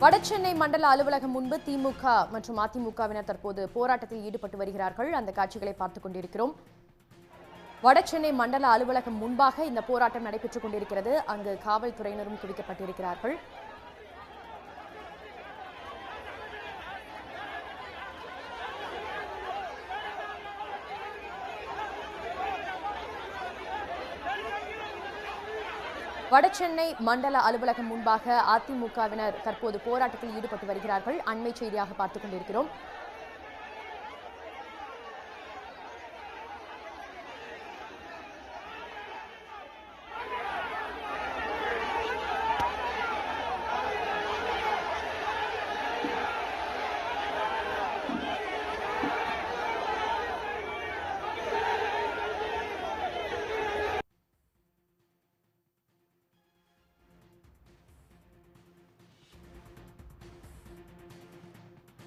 வடசென்னை மண்டல அலுவலகம் முன்பு திமுக மற்றும் அதிமுகவினர் தற்போது போராட்டத்தில் ஈடுபட்டு வருகிறார்கள். அந்த காட்சிகளை பார்த்துக் கொண்டிருக்கிறோம். வடசென்னை மண்டல அலுவலகம் முன்பாக இந்த போராட்டம் நடைபெற்றுக் கொண்டிருக்கிறது. அங்கு காவல்துறையினரும் குவிக்கப்பட்டிருக்கிறார்கள். வடசென்னை மண்டல அலுவலகம் முன்பாக அதிமுகவினர் தற்போது போராட்டத்தில் ஈடுபட்டு வருகிறார்கள். அண்மை செய்தியாக பார்த்துக் கொண்டிருக்கிறோம்.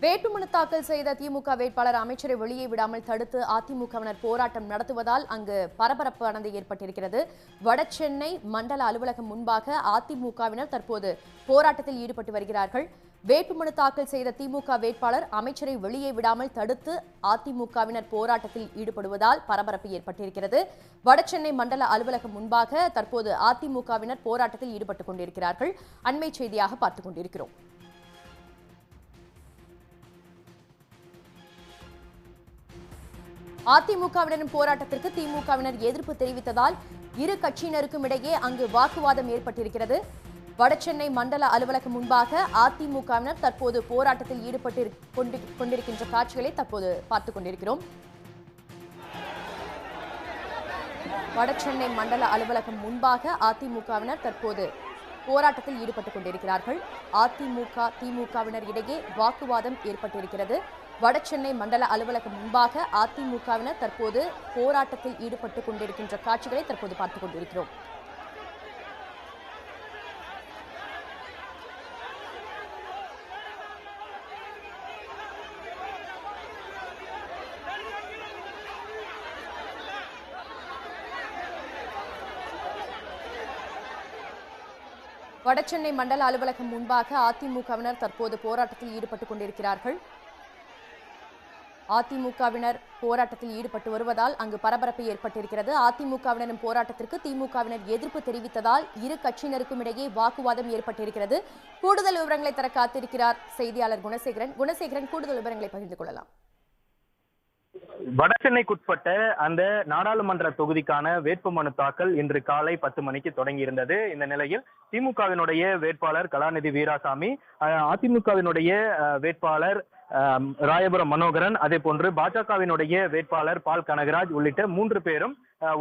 வேட்புமனு தாக்கல் செய்த திமுக வேட்பாளர் அமைச்சரை வெளியே விடாமல் தடுத்து அதிமுகவினர் போராட்டம் நடத்துவதால் அங்கு பரபரப்பானது ஏற்பட்டிருக்கிறது. வடசென்னை மண்டல அலுவலகம் முன்பாக அதிமுகவினர் தற்போது போராட்டத்தில் ஈடுபட்டு வருகிறார்கள். வேட்புமனு தாக்கல் செய்த திமுக வேட்பாளர் அமைச்சரை வெளியே விடாமல் தடுத்து அதிமுகவினர் போராட்டத்தில் ஈடுபடுவதால் பரபரப்பு ஏற்பட்டிருக்கிறது. வடசென்னை மண்டல அலுவலகம் முன்பாக தற்போது அதிமுகவினர் போராட்டத்தில் ஈடுபட்டுக் கொண்டிருக்கிறார்கள். அண்மை செய்தியாக பார்த்துக் கொண்டிருக்கிறோம். அதிமுகவினரின் போராட்டத்திற்கு திமுகவினர் எதிர்ப்பு தெரிவித்ததால் இரு கட்சியினருக்கும் இடையே அங்கு வாக்குவாதம் ஏற்பட்டிருக்கிறது. வடசென்னை மண்டல அலுவலகம் முன்பாக அதிமுகவினர் தற்போது போராட்டத்தில் ஈடுபட்டு கொண்டிருக்கின்ற காட்சிகளை தற்போது பார்த்துக் கொண்டிருக்கிறோம். வடசென்னை மண்டல அலுவலகம் முன்பாக அதிமுகவினர் தற்போது போராட்டத்தில் ஈடுபட்டுக் கொண்டிருக்கிறார்கள். திமுகவினர் இடையே வாக்குவாதம் ஏற்பட்டிருக்கிறது. வடசென்னை மண்டல அலுவலகம் முன்பாக அதிமுகவினர் தற்போது போராட்டத்தில் ஈடுபட்டுக் கொண்டிருக்கின்ற காட்சிகளை தற்போது பார்த்துக் கொண்டிருக்கிறோம். வடசென்னை மண்டல அலுவலகம் முன்பாக அதிமுகவினர் தற்போது போராட்டத்தில் ஈடுபட்டுக் கொண்டிருக்கிறார்கள். அதிமுகவினர் போராட்டத்தில் ஈடுபட்டு வருவதால் அங்கு பரபரப்பு ஏற்பட்டிருக்கிறது. அதிமுகவினரின் போராட்டத்திற்கு திமுகவினர் எதிர்ப்பு தெரிவித்ததால் இரு கட்சியினருக்கும் இடையே வாக்குவாதம் ஏற்பட்டிருக்கிறது. கூடுதல் விவரங்களை தர காத்திருக்கிறார் செய்தியாளர் குணசேகரன். கூடுதல் விவரங்களை பகிர்ந்து கொள்ளலாம். வடசென்னைக்குட்பட்ட அந்த நாடாளுமன்ற தொகுதிக்கான வேட்புமனு தாக்கல் இன்று காலை 10 மணிக்கு தொடங்கி இருந்தது. இந்த நிலையில் திமுகவினுடைய வேட்பாளர் கலாநிதி வீராசாமி, அதிமுகவினுடைய வேட்பாளர் ராயபுரம் மனோகரன், அதே போன்று பாஜகவினுடைய வேட்பாளர் பால் கனகராஜ் உள்ளிட்ட 3 பேரும்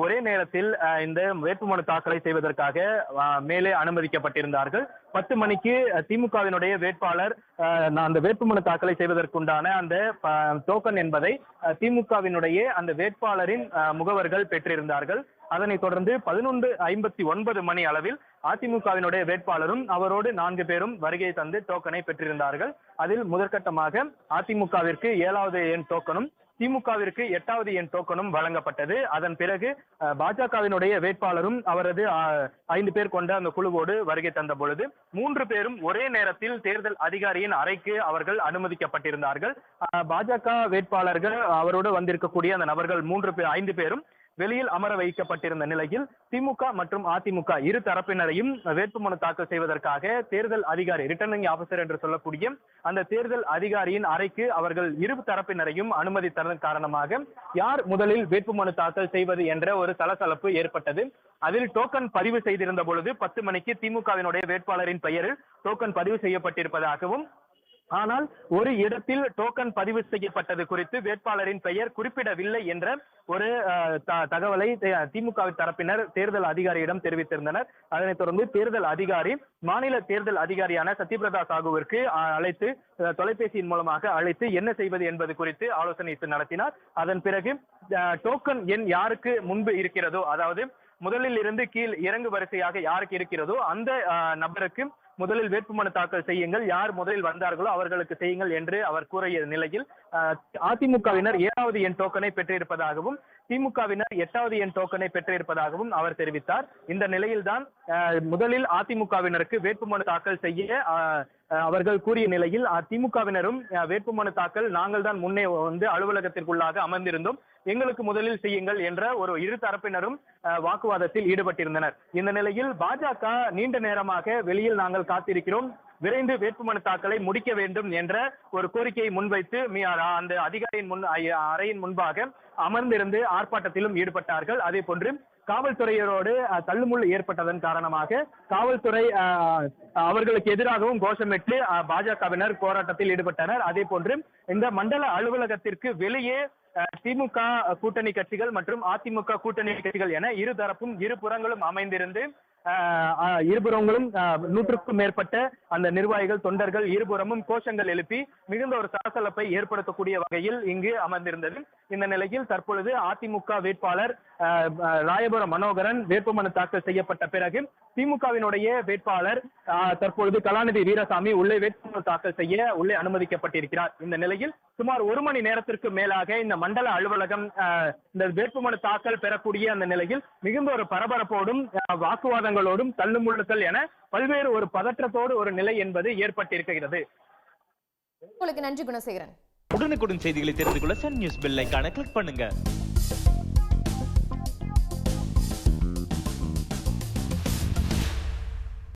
ஒரே நேரத்தில் இந்த வேட்புமனு தாக்கலை செய்வதற்காக மேலே அனுமதிக்கப்பட்டிருந்தார்கள். 10 மணிக்கு திமுகவினுடைய வேட்பாளர் அந்த வேட்புமனு தாக்கலை செய்வதற்குண்டான அந்த டோக்கன் என்பதை திமுகவினுடைய அந்த வேட்பாளரின் முகவர்கள் பெற்றிருந்தார்கள். அதனைத் தொடர்ந்து 11:59 மணி அளவில் அதிமுகவினுடைய வேட்பாளரும் அவரோடு 4 பேரும் வருகை தந்து டோக்கனை பெற்றிருந்தார்கள். அதில் முதற்கட்டமாக அதிமுகவிற்கு 7வது எண் டோக்கனும் திமுகவிற்கு 8வது எண் டோக்கனும் வழங்கப்பட்டது. அதன் பிறகு பாஜகவினுடைய வேட்பாளரும் அவரது 5 பேர் கொண்ட அந்த குழுவோடு வருகை தந்த பொழுது 3 பேரும் ஒரே நேரத்தில் தேர்தல் அதிகாரியின் அறைக்கு அவர்கள் அனுமதிக்கப்பட்டிருந்தார்கள். பாஜக வேட்பாளர்கள் அவரோடு வந்திருக்கக்கூடிய அந்த நபர்கள் 5 பேரும் வெளியில் அமர வைக்கப்பட்டிருந்த நிலையில் திமுக மற்றும் அதிமுக இரு தரப்பினரையும் வேட்புமனு தாக்கல் செய்வதற்காக தேர்தல் அதிகாரி, ரிட்டர்னிங் ஆபீசர் என்று சொல்லக்கூடிய அந்த தேர்தல் அதிகாரியின் அறைக்கு அவர்கள் இரு தரப்பினரையும் அனுமதித்ததன் காரணமாக யார் முதலில் வேட்புமனு தாக்கல் செய்வது என்ற ஒரு சலசலப்பு ஏற்பட்டது. அதில் டோக்கன் பதிவு செய்திருந்த பொழுது 10 மணிக்கு திமுகவினுடைய வேட்பாளரின் பெயரில் டோக்கன் பதிவு செய்யப்பட்டிருப்பதாகவும், ஆனால் ஒரு இடத்தில் டோக்கன் பதிவு செய்யப்பட்டது குறித்து வேட்பாளரின் பெயர் குறிப்பிடவில்லை என்ற ஒரு தகவலை திமுக தரப்பினர் தேர்தல் அதிகாரியிடம் தெரிவித்திருந்தனர். அதனைத் தொடர்ந்து தேர்தல் அதிகாரி மாநில தேர்தல் அதிகாரியான சத்யபிரதா சாகுவிற்கு அழைத்து தொலைபேசியின் மூலமாக அழைத்து என்ன செய்வது என்பது குறித்து ஆலோசனை நடத்தினார். அதன் பிறகு டோக்கன் எண் யாருக்கு முன்பு இருக்கிறதோ, அதாவது முதலில் இருந்து கீழ் இறங்கு வரிசையாக யாருக்கு இருக்கிறதோ அந்த நபருக்கு முதலில் வேட்புமனு தாக்கல் செய்யுங்கள், யார் முதலில் வந்தார்களோ அவர்களுக்கு செய்யுங்கள் என்று அவர் கூறிய நிலையில் அதிமுகவினர் 7வது எண் டோக்கனை பெற்றிருப்பதாகவும் திமுகவினர் 8வது எண் டோக்கனை பெற்றிருப்பதாகவும் அவர் தெரிவித்தார். இந்த நிலையில்தான் முதலில் அதிமுகவினருக்கு வேட்புமனு தாக்கல் செய்ய அவர்கள் கூறிய நிலையில் திமுகவினரும் வேட்புமனு தாக்கல் நாங்கள் தான் முன்னே அலுவலகத்திற்குள்ளாக அமர்ந்திருந்தோம், எங்களுக்கு முதலில் செய்யுங்கள் என்ற ஒரு இரு தரப்பினரும் வாக்குவாதத்தில் ஈடுபட்டிருந்தனர். இந்த நிலையில் பாஜக நீண்ட நேரமாக வெளியில் நாங்கள் காத்திருக்கிறோம், விரைந்து வேட்புமனு தாக்கலை முடிக்க வேண்டும் என்ற ஒரு கோரிக்கையை முன்வைத்து அந்த அதிகாரியின் அறையின் முன்பாக அமர்ந்திருந்து ஆர்ப்பாட்டத்திலும் ஈடுபட்டார்கள். அதே போன்று காவல்துறையரோடு தள்ளுமுள்ளு ஏற்பட்டதன் காரணமாக காவல்துறை அவர்களுக்கு எதிராகவும் கோஷமிட்டு பாஜகவினர் போராட்டத்தில் ஈடுபட்டனர். அதே போன்று இந்த மண்டல அலுவலகத்திற்கு வெளியே திமுக கூட்டணி கட்சிகள் மற்றும் அதிமுக கூட்டணி கட்சிகள் என இருதரப்பும் இருபுறங்களும் அமைந்திருந்து இருபுறங்களும் 100க்கும் மேற்பட்ட அந்த நிர்வாகிகள் தொண்டர்கள் இருபுறமும் கோஷங்கள் எழுப்பி மிகுந்த ஒரு சலசலப்பை ஏற்படுத்தக்கூடிய வகையில் இங்கு அமர்ந்திருந்தது. இந்த நிலையில் தற்பொழுது அதிமுக வேட்பாளர் ராயபுரம் மனோகரன் வேட்புமனு தாக்கல் செய்யப்பட்ட பிறகு திமுகவினுடைய வேட்பாளர் தற்பொழுது கலாநிதி வீராசாமி உள்ளே வேட்புமனு தாக்கல் செய்ய உள்ளே அனுமதிக்கப்பட்டிருக்கிறார். இந்த நிலையில் சுமார் 1 மணி நேரத்திற்கு மேலாக இந்த மண்டல அலுவலகம் இந்த வேட்புமனு தாக்கல் பெறக்கூடிய அந்த நிலையில் மிகுந்த ஒரு பரபரப்போடும் வாக்குவாதங்களோடும் தள்ளுமுள்ளுக்கள் என பல்வேறு ஒரு பதற்றத்தோடு ஒரு நிலை என்பது ஏற்பட்டிருக்கிறது. உங்களுக்கு நன்றி குணசேகரன். உடனுக்குடன் செய்திகளை தெரிந்து கொள்ள சன் நியூஸ் பெல் ஐகானை கிளிக் பண்ணுங்க.